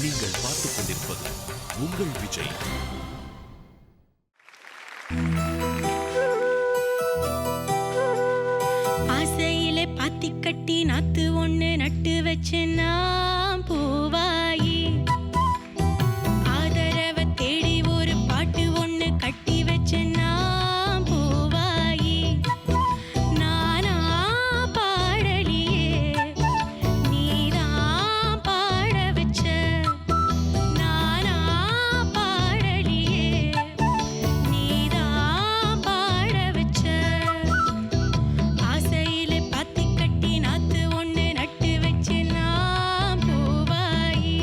நீங்கள் பார்த்துக் கொண்டிருப்பது உங்கள் விஜய். ஆசையிலே பாத்தி கட்டி நாத்து ஒண்ணு நட்டு வச்சேன்னா பூவாயி, ஆதரவ தேடி ஒரு பாட்டு ஒண்ணு கட்டி வச்சேன்னா பூவாயி. நானா பாடலியே, நீதான் பாட வச்ச. நானா பாடலியே, நீதான் பாட வச்ச. ஆசையிலே பாத்தி கட்டி நாத்து ஒண்ணு நட்டு வச்சேன்னா பூவாயி.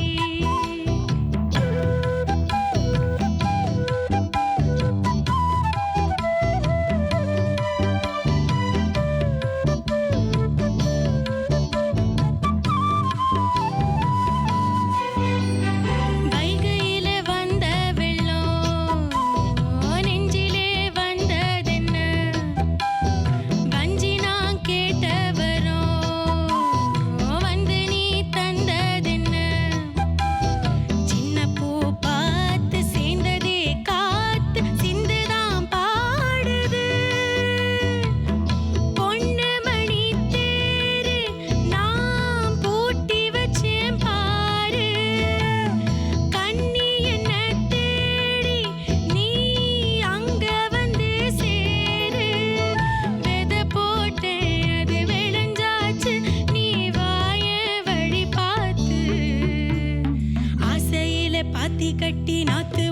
வைகையில வந்த வெள்ளம் நெஞ்சிலே வந்ததென்ன, வஞ்சி நான் கேட்ட வரம் வந்து நீ தந்ததென்ன. சின்ன பூ பார்த்து சேர்ந்ததே காத்து சிந்துதான் பாடுது. பொண்ணு மணி தேரு நான் பூட்டி வச்சேன் பாரு. கண்ணி என்ன தேடி நீ அங்க வந்து சேரு. விதை போட்டேன் அது விளைஞ்சாச்சு, நீ வாய வழி பார்த்து. ஆசையில பாத்தி கட்டி நாத்து